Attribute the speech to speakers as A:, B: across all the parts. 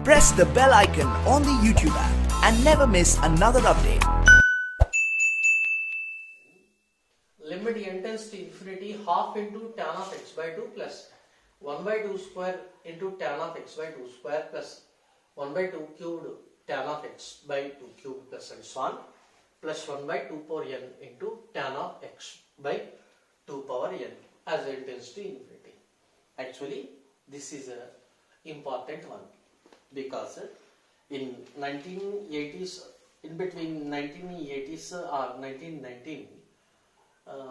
A: Press the bell icon on the YouTube app and never miss another update.
B: Limit n tends to infinity half into tan of x by 2 plus 1 by 2 square into tan of x by 2 square plus 1 by 2 cubed tan of x by 2 cubed plus and so on plus 1 by 2 power n into tan of x by 2 power n as n tends to infinity. Actually, this is a important one because in 1980s, in between 1980s or 1919,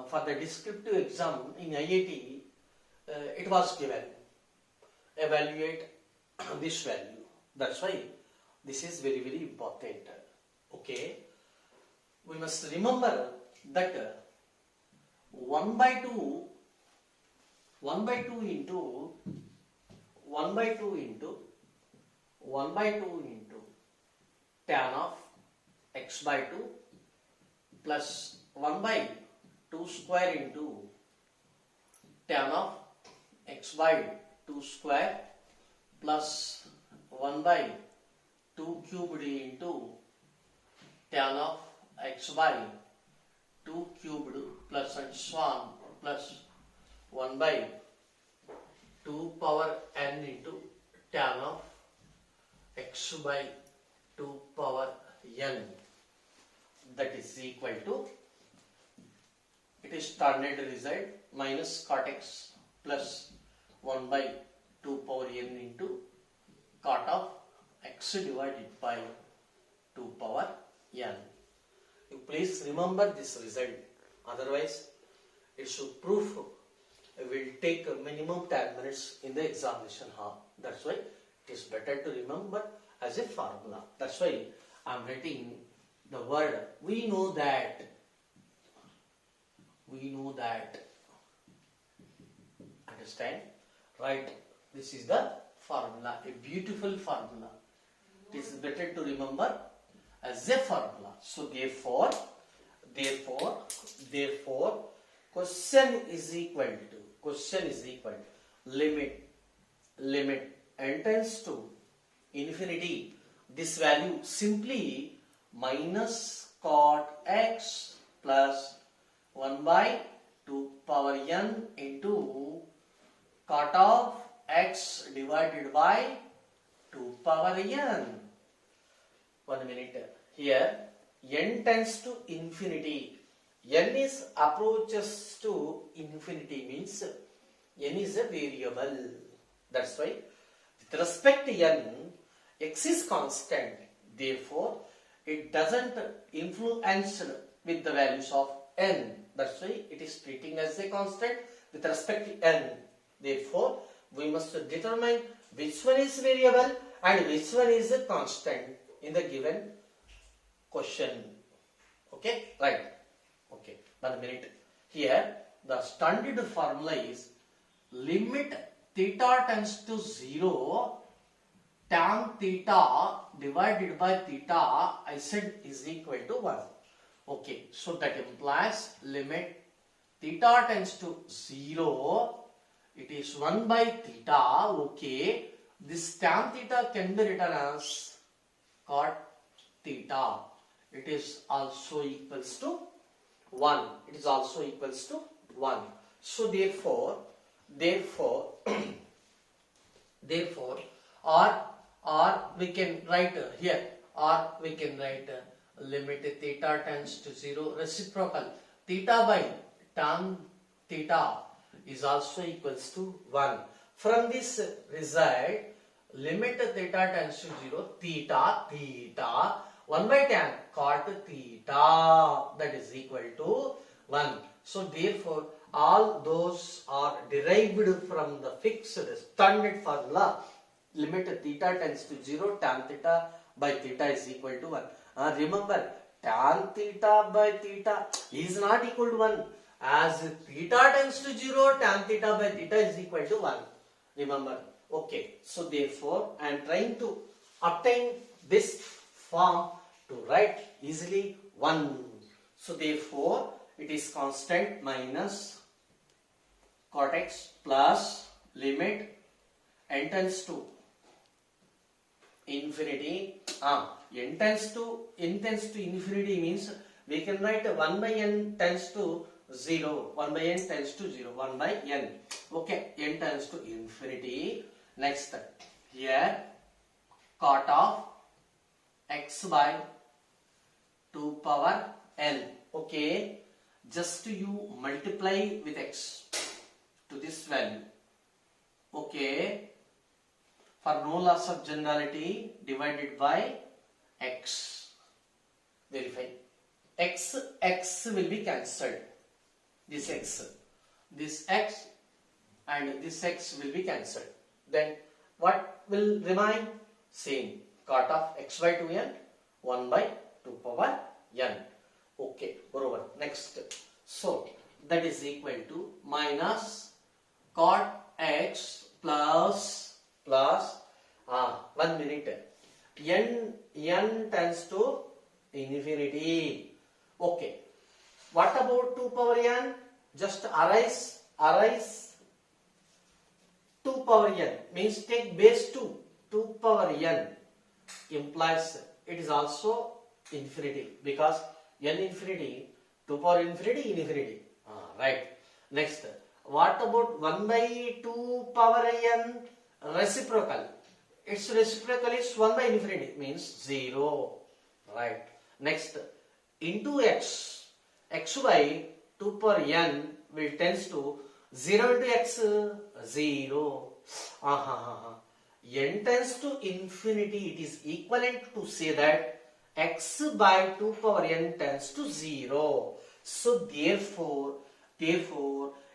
B: for the descriptive exam in IIT, it was given, evaluate this value. That's why this is very, very important. Okay, we must remember that 1 by 2 into 1 by 2 into tan of x by 2 plus 1 by 2 square into tan of x by 2 square plus 1 by 2 cubed into tan of x by 2 cubed plus and so on plus 1 by 2 power n into tan of x by 2 power n, that is equal to, it is standard result, minus cot x plus 1 by 2 power n into cot of x divided by 2 power n. You please remember this result, otherwise it should proof will take a minimum 10 minutes in the examination hall. That's why it is better to remember as a formula. That's why I am writing the word. We know that understand, right? This is the formula, a beautiful formula. It is better to remember as a formula. So therefore question is equal to limit n tends to infinity, this value simply minus cot x plus 1 by 2 power n into cot of x divided by 2 power n. 1 minute. Here n tends to infinity. N is approaches to infinity, means n is a variable. That's why with respect to n, x is constant. Therefore, it doesn't influence with the values of n. That's why it is treating as a constant with respect to n. Therefore, we must determine which one is variable and which one is a constant in the given question. Okay, right. Okay, 1 minute. Here, the standard formula is limit theta tends to 0, tan theta divided by theta, I said, is equal to 1. Okay, so that implies limit theta tends to 0, it is 1 by theta. Okay, this tan theta can be written as cot theta. It is also equals to 1. It is also equals to 1. So therefore, or we can write here, or we can write limit theta tends to 0, reciprocal theta by tan theta is also equals to 1. From this result, limit theta tends to 0, theta 1 by tan cot theta, that is equal to 1. So therefore, all those are derived from the fixed standard formula. Limit theta tends to 0, tan theta by theta is equal to 1. Remember, tan theta by theta is not equal to 1. As theta tends to 0, tan theta by theta is equal to 1. Remember. Okay. So therefore, I am trying to obtain this form to write easily 1. So therefore, it is constant minus cot x plus limit n tends to infinity. N tends to infinity means we can write 1 by n tends to 0. 1 by n tends to 0. 1 by n. Okay, n tends to infinity. Next, here cot of x by 2 power n. Okay, just you multiply with x to this value. Okay, for no loss of generality, divided by x. Verify. X will be cancelled. This x and this x will be cancelled. Then what will remain? Same. Cot of x by 2n, 1 by 2 power n. Okay, borobar. Next. So that is equal to minus cot x plus 1 minute. N tends to infinity. Okay. What about 2 power n? Just arise 2 power n means take base 2. 2 power n implies it is also infinity because n infinity, 2 power infinity. Right. Next, what about 1 by 2 power n reciprocal? Its reciprocal is 1 by infinity means 0. Right. Next, into x by 2 power n will tends to 0 into x 0. N tends to infinity, it is equivalent to say that x by 2 power n tends to 0. So therefore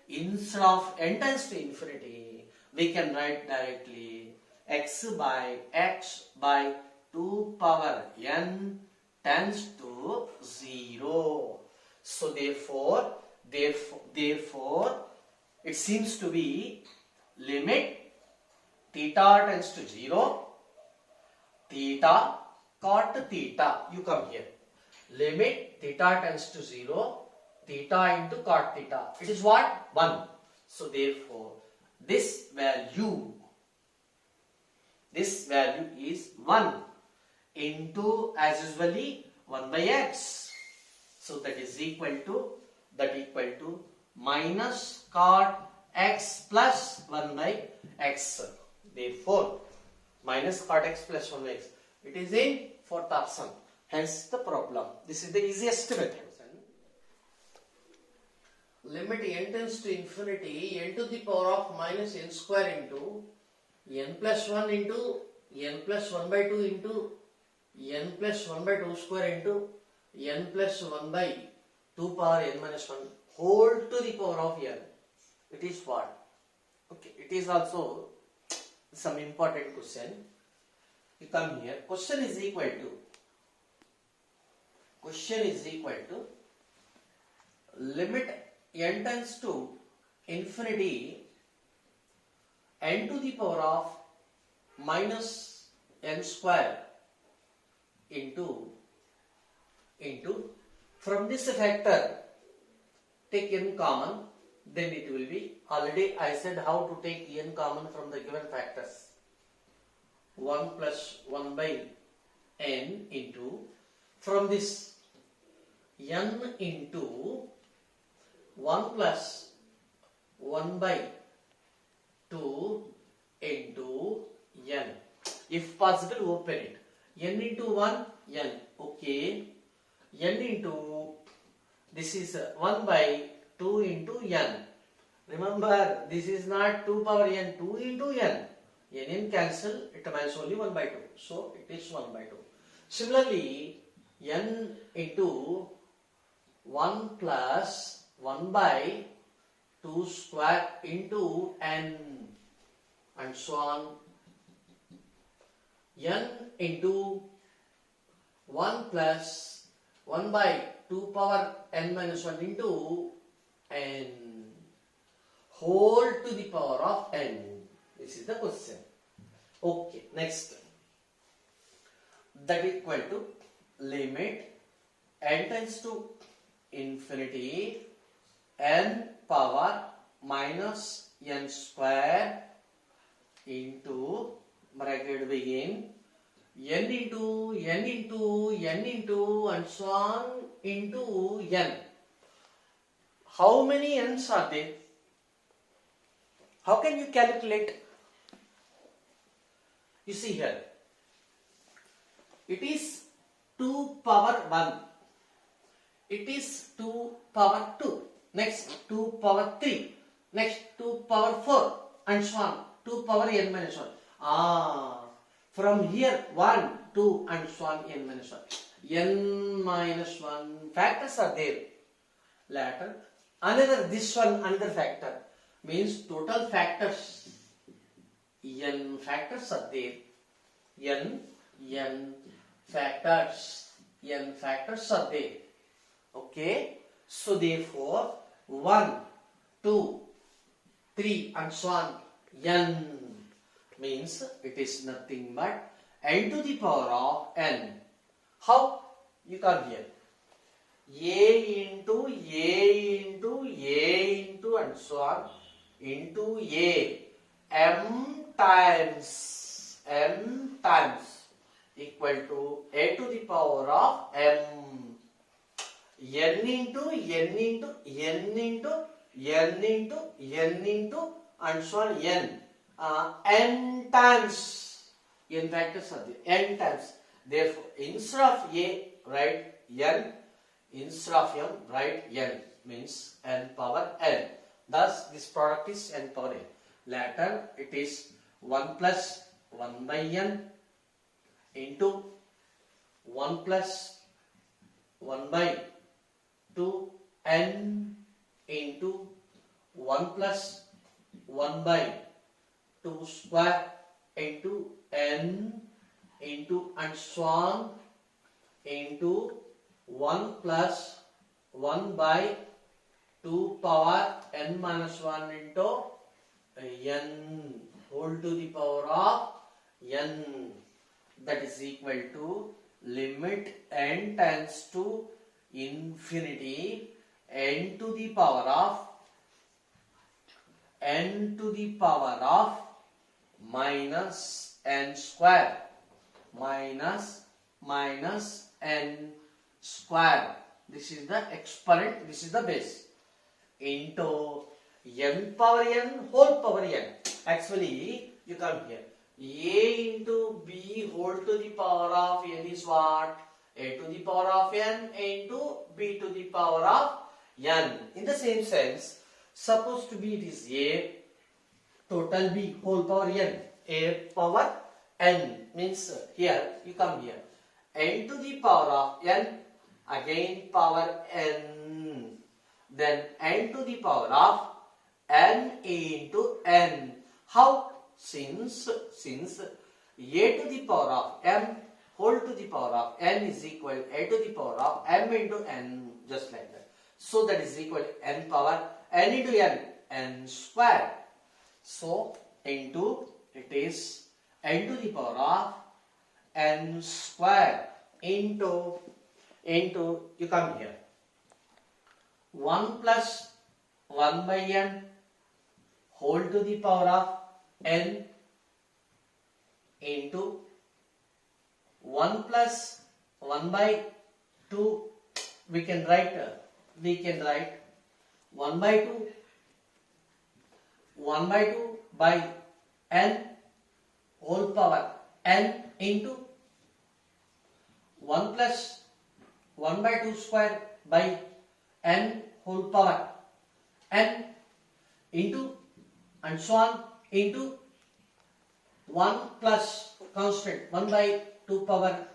B: instead of n tends to infinity, we can write directly x by 2 power n tends to 0. So therefore it seems to be limit theta tends to 0, theta cot theta, you come here, limit theta tends to 0, theta into cot theta, it is what? 1. So therefore this value is 1 into, as usually, 1 by x. So that is equal to minus cot x plus 1 by x. Therefore, minus cot x plus 1 by x. It is in fourth option. Hence the problem. This is the easiest method. Limit n tends to infinity, n to the power of minus n square into n plus 1 into n plus 1 by 2 into n plus 1 by 2 square into n plus 1 by 2 power n minus 1 whole to the power of n. It is what? Okay, it is also some important question. You come here. Question is equal to limit n tends to infinity n to the power of minus n square into from this factor take n common, then it will be, already I said how to take n common from the given factors. 1 plus 1 by n into, from this n into 1 plus 1 by 2 into n. If possible, open it. N into 1, n. Okay. N into, this is 1 by 2 into n. Remember, this is not 2 power n, 2 into n. N cancel, it remains only 1 by 2. So, it is 1 by 2. Similarly, n into 1 plus 1 by 2 square into n and so on. N into 1 plus 1 by 2 power n minus 1 into n whole to the power of n. This is the question. Okay, next. That is equal to limit n tends to infinity n power minus n square into bracket begin n into n into n into and so on into n. How many n's are there? How can you calculate? You see here, it is 2 power 1. It is 2 power 2. Next 2 power 3. Next 2 power 4 and so on. 2 power n minus 1. From here 1, 2 and so on n minus 1. N minus 1 factors are there. Later, another factor means total factors. N factors are there. N factors are there. Okay. So therefore 1, 2, 3 and so on n means it is nothing but n to the power of n. How? You can hear a into and so on into a m times equal to a to the power of m. N into and so on n times. N factors are there. N times. Therefore, instead of a, write n. Instead of m, write n. Means n power n. Thus, this product is n power n. Later, it is 1 plus 1 by n into 1 plus 1 by 2 n into 1 plus 1 by 2 square into n into and so on into 1 plus 1 by 2 power n minus 1 into n whole to the power of n, that is equal to limit n tends to infinity n to the power of minus n square minus n square. This is the exponent, this is the base, into n power n whole power n. Actually, you come here. A into b whole to the power of n is what? A to the power of n into b to the power of n. In the same sense, supposed to be it is a total b whole power n. A power n means here you come here. N to the power of n, again power n, then n to the power of n into n. How? Since a to the power of m whole to the power of n is equal a to the power of m into n, just like that. So that is equal to n power n into n square. So into it is n to the power of n square into you come here 1 plus 1 by n whole to the power of n into 1 plus 1 by 2, we can write 1 by 2 by n whole power n into 1 plus 1 by 2 square by n whole power n into and so on into 1 plus constant 1 by 2 power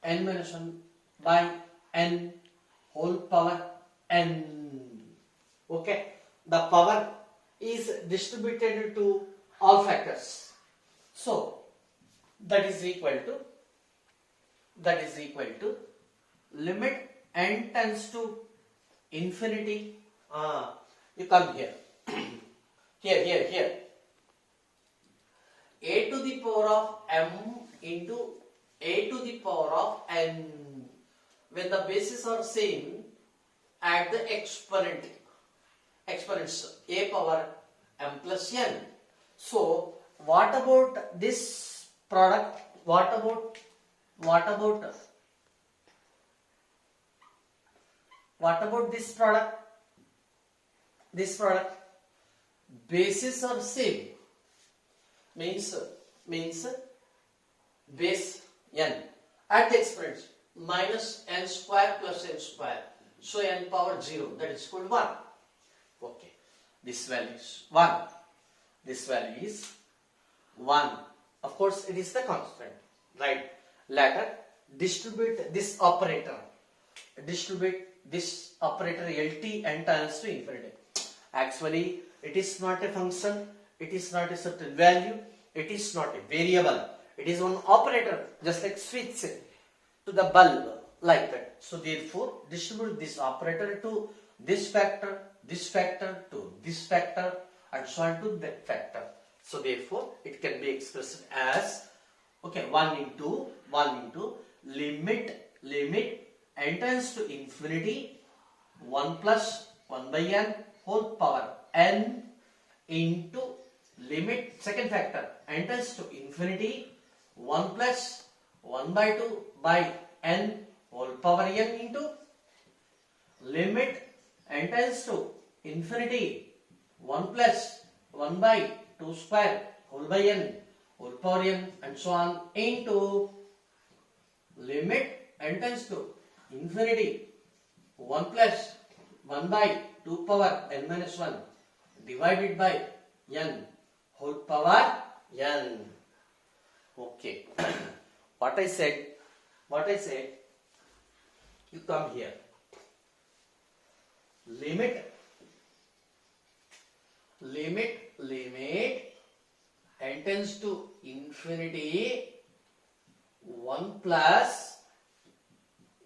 B: n minus 1 by n whole power n. Okay, the power is distributed to all factors. So that is equal to limit n tends to infinity. You come here. Here. A to the power of m into a to the power of n. When the bases are same, add the exponents a power m plus n. So what about this product? What about What about this product? This product bases are same, means base n at the exponents minus n square plus n square, so n power 0, that is equal to 1. Okay, this value is 1. This value is 1. Of course, it is the constant, right? Later, distribute this operator LT n times to infinity. Actually, it is not a function, it is not a certain value, it is not a variable. It is one operator, just like switch to the bulb, like that. So therefore, distribute this operator to this factor to this factor, and so on to that factor. So therefore, it can be expressed as 1 into limit n tends to infinity 1 plus 1 by n whole power n into limit second factor n tends to infinity 1 plus 1 by 2 by n whole power n into limit n tends to infinity 1 plus 1 by 2 square whole by n whole power n, and so on, into limit n tends to infinity 1 plus 1 by 2 power n minus 1 divided by n whole power n. Okay. What I said, you come here. Limit n tends to infinity 1 plus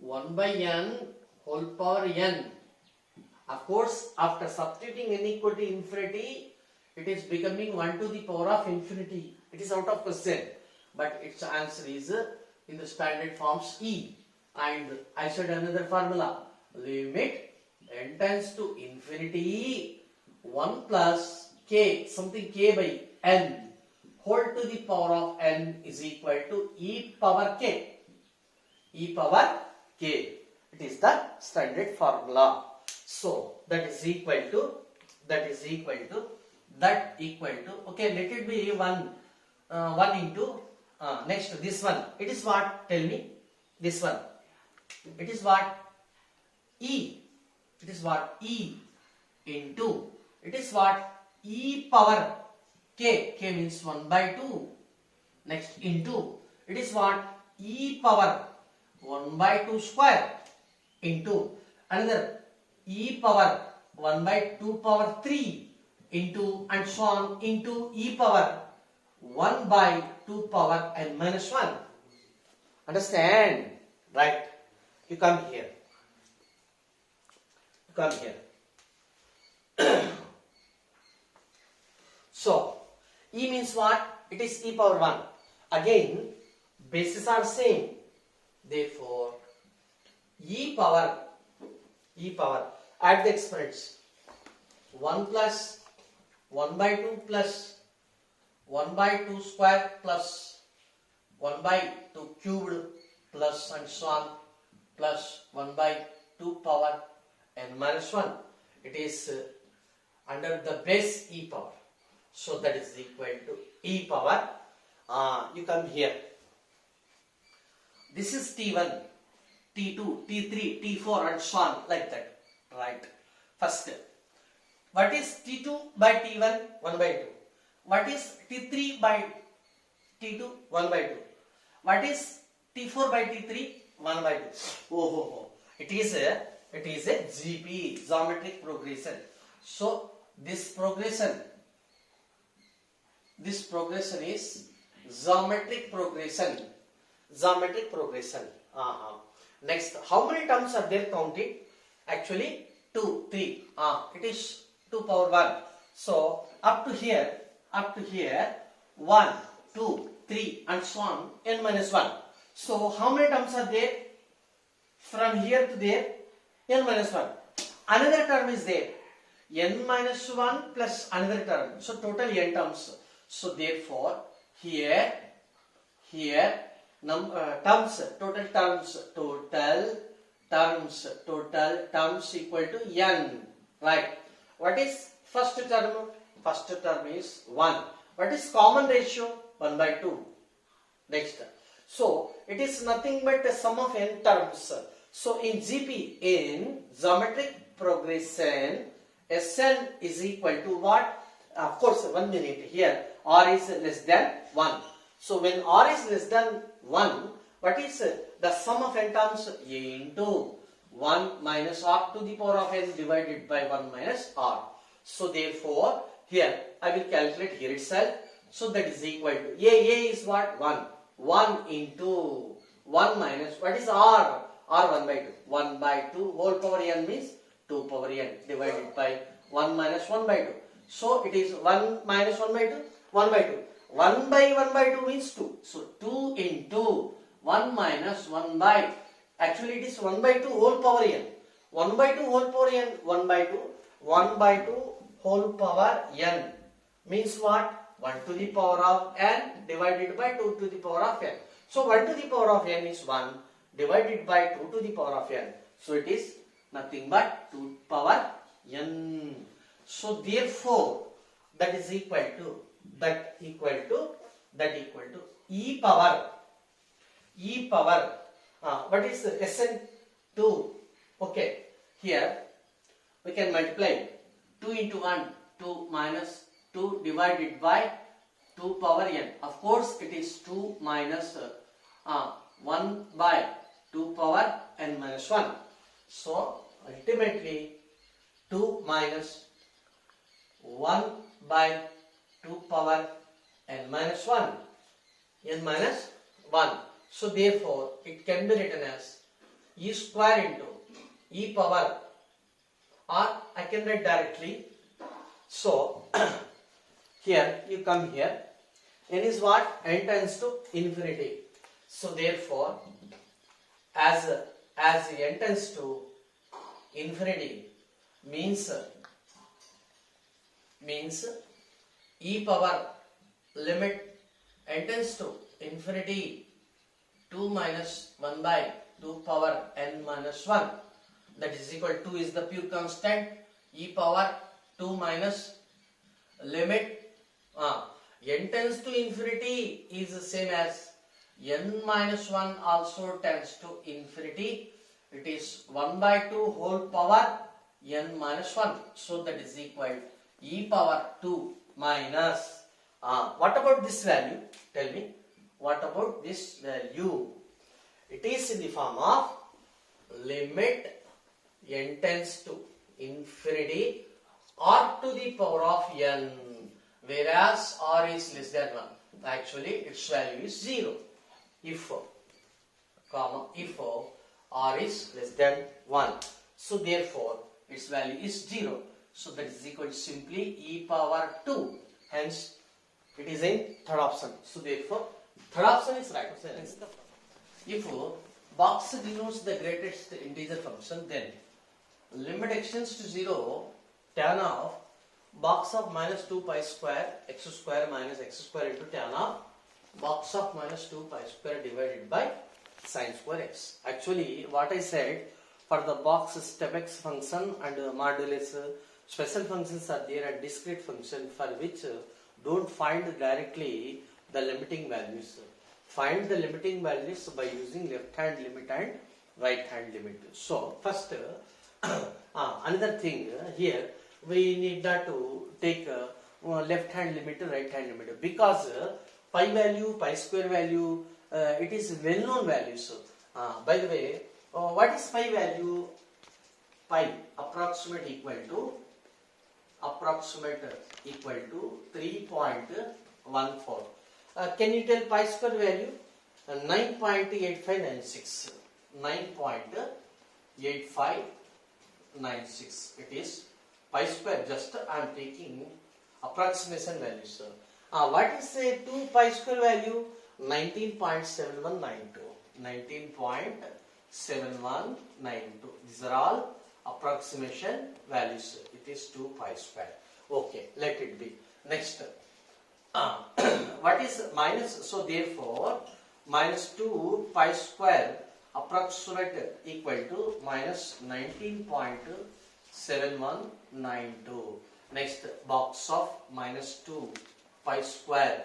B: 1 by n whole power n. Of course, after substituting n equal to infinity, it is becoming 1 to the power of infinity. It is out of question, but its answer is in the standard forms e. And I said another formula, limit n tends to infinity 1 plus k, something k by n whole to the power of n is equal to e power k. E power k. It is the standard formula. So that is equal to okay, let it be 1 into next this one. It is what? Tell me. This one. It is what? E. It is what? E into. It is what? E power k. K means 1 by 2. Next into. It is what? E power 1 by 2 square into another e power 1 by 2 power 3 into, and so on, into e power 1 by 2 power n minus 1. Understand? Right. You come here. So, e means what? It is e power 1. Again, bases are same. Therefore, e power at the exponents 1 plus 1 by 2 plus 1 by 2 square plus 1 by 2 cubed plus, and so on, plus 1 by 2 power n minus 1. It is under the base e power. So that is equal to e power. You come here. This is T1, T2, T3, T4, and so on, like that. Right. First, what is T2 by T1? 1 by 2. What is T3 by T2? 1 by 2. What is T4 by T3? 1 by 2. Oh. It is a GP, geometric progression. So this progression is geometric progression. Next, how many terms are there counted? Actually 2, 3. It is 2 power 1. So up to here 1, 2, 3, and so on, n minus 1. So how many terms are there? From here to there, n minus 1. Another term is there, n minus 1 plus another term. So total n terms. So therefore here total terms equal to n, right? What is first term? First term is 1. What is common ratio? 1 by 2. Next. So it is nothing but the sum of n terms. So in GP, in geometric progression, Sn is equal to what? Of course, 1 minute here. R is less than 1. So when R is less than 1, what is the sum of n terms? A into 1 minus R to the power of n divided by 1 minus R. So therefore, here I will calculate here itself. So that is equal to A is what? 1. 1 into 1 minus, what is R? R 1 by 2. 1 by 2 whole power n means 2 power n divided by 1 minus 1 by 2. So it is 1 minus 1 by 2, 1 by 2. 1 by 1 by 2 means 2. So 2 into 1 minus 1 by, actually it is 1 by 2 whole power n. 1 by 2 whole power n, 1 by 2. 1 by 2 whole power n means what? 1 to the power of n divided by 2 to the power of n. So 1 to the power of n is 1 divided by 2 to the power of n. So it is nothing but 2 power n. So therefore that is equal to e power what is Sn2? Okay, here we can multiply 2 into 1, 2 minus 2 divided by 2 power n. Of course it is 2 minus 1 by 2 power n minus 1. So ultimately 2 minus 1 by 2 power n minus 1, n minus 1. So therefore it can be written as e square into e power, or I can write directly. So here you come here, n is what? N tends to infinity. So therefore as n tends to infinity means e power limit n tends to infinity 2 minus 1 by 2 power n minus 1, that is equal to 2 is the pure constant, e power 2 minus limit n tends to infinity is the same as n minus 1 also tends to infinity. It is 1 by 2 whole power n minus 1. So that is equal e power 2 minus what about this value? Tell me, what about this value? It is in the form of limit n tends to infinity r to the power of n, whereas r is less than 1. Actually its value is 0 if r is less than 1. So therefore its value is 0. So that is equal to simply e power 2. Hence it is in third option. So therefore third option is right. If box denotes the greatest integer function, then limit extends to 0 tan of box of minus 2 pi square x square minus x square into tan of box of minus 2 pi square divided by sine square x. Actually what I said, for the box step x function and modulus special functions are there, and discrete function for which don't find directly the limiting values. Find the limiting values by using left hand limit and right hand limit. So first another thing here, we need not to take left hand limit, right hand limit, because pi value, pi square value, it is well known values. By the way, what is pi value? Pi approximate equal to 3.14. Can you tell pi square value? 9.8596. 9.8596. It is pi square. Just I am taking approximation values. What is 2 pi square value? 19.7192. 19.7192. These are all approximation values. It is 2 pi square. Okay, let it be. Next, what is minus? So therefore minus 2 pi square approximate equal to minus 19.7192. Next, box of minus 2 pi square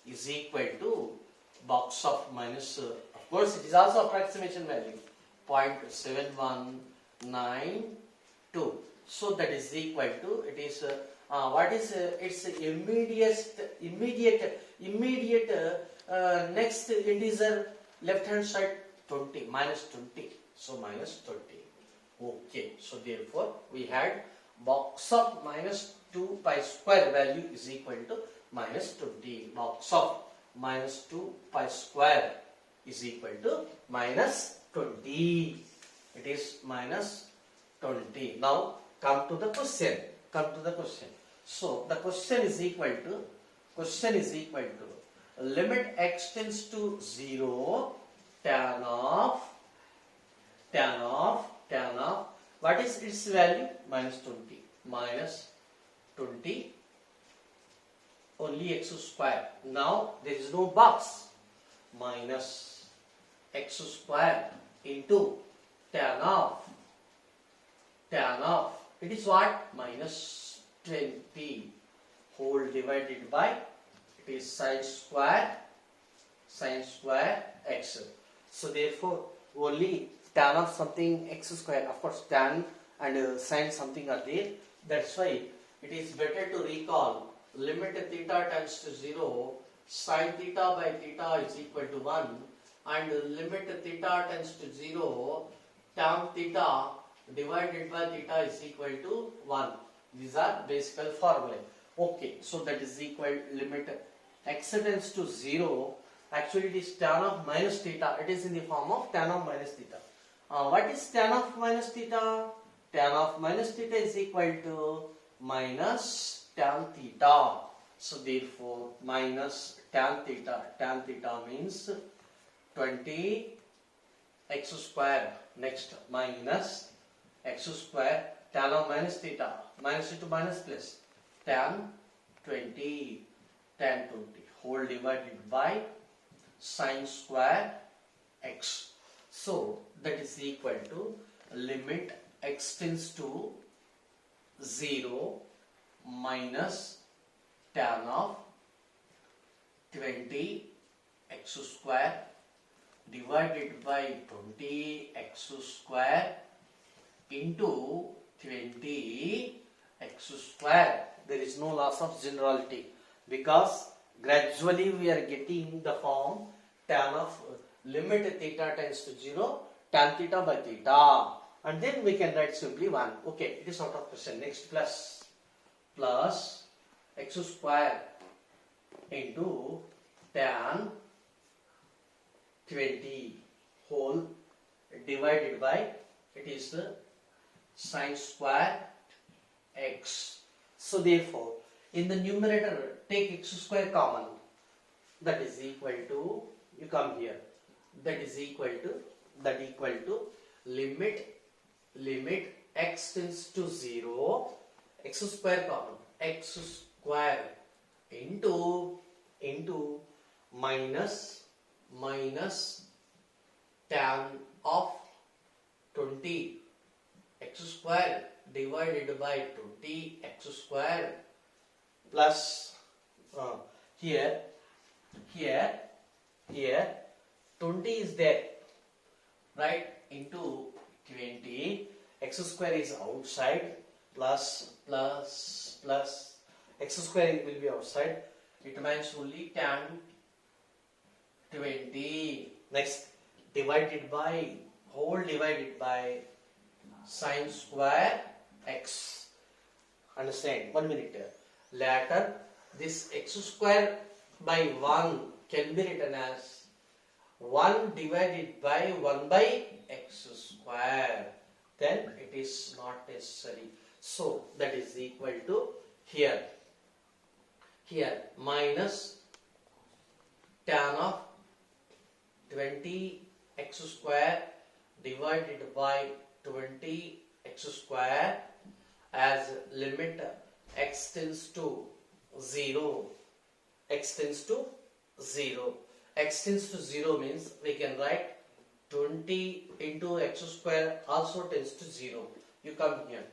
B: is equal to box of minus, of course it is also approximation value, 0.7192. So that is equal to, it is what is its immediate next integer left hand side, 20, minus 20. So minus 20. Okay, so therefore we had box of minus 2 pi square value is equal to minus 20. Box of minus 2 pi square is equal to minus 20. It is minus 20. Now come to the question. So the question is equal to limit x tends to 0 tan of what is its value? Minus 20 only x square. Now there is no box. Minus x square into tan of it is what? Minus 20 whole divided by, it is sine square x. So therefore only tan of something x square, of course tan and sine something are there. That's why it is better to recall limit theta tends to 0, sine theta by theta is equal to 1, and limit theta tends to 0, tan theta divided by theta is equal to 1. These are basic formulae. Okay, so that is equal limit x tends to 0. Actually it is tan of minus theta. It is in the form of tan of minus theta. What is tan of minus theta? Tan of minus theta is equal to minus tan theta. So therefore minus tan theta. Tan theta means 20 x square. Next minus x square tan of minus theta. Minus into minus plus. Tan 20 whole divided by sine square x. So that is equal to limit x tends to 0 minus tan of 20 x square divided by 20 x square into 20 x square. There is no loss of generality because gradually we are getting the form tan of limit theta tends to 0 tan theta by theta, and then we can write simply 1. Okay, it is out of question. Next, plus x square into tan 20 whole divided by, it is sine square x. So therefore in the numerator take x square common, that is equal to, you come here, that is equal to limit x tends to 0, x square common, x square into minus tan of 20 x square divided by 20 x square plus here 20 is there, right, into 20 x square is outside plus x square will be outside, it means only tan 20. Next, whole divided by sine square x. Understand? 1 minute. Later this x square by 1 can be written as 1 divided by 1 by x square. Then it is not necessary. So that is equal to here minus tan of 20 x square divided by 20 x square as limit x tends to 0. x tends to 0 means we can write 20 into x square also tends to 0. You come here.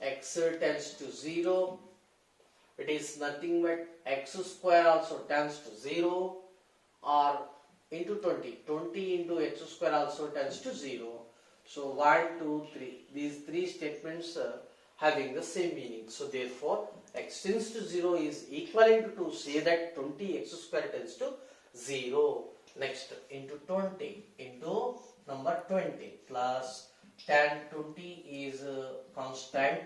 B: X tends to 0. It is nothing but x square also tends to 0, or into 20. 20 into x square also tends to 0. So 1, 2, 3. These three statements having the same meaning. So therefore x tends to 0 is equivalent to say that 20 x square tends to 0. Next, into 20 into number 20 plus tan 20 is constant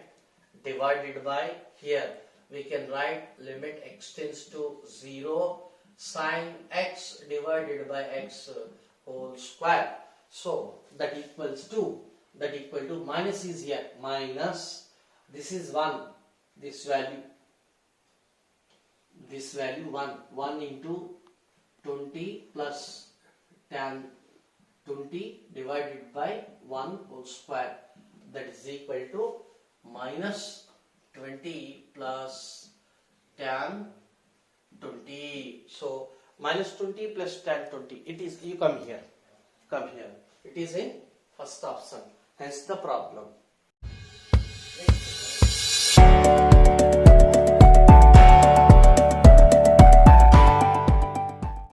B: divided by, here we can write limit x tends to 0 sin x divided by x whole square. So that equal to minus is here, minus, this is 1, this value 1 into 20 plus tan 20 divided by 1 whole square, that is equal to minus 20 plus tan 20. So minus 20 plus tan 20, it is, you come here, it is in first option, hence the problem.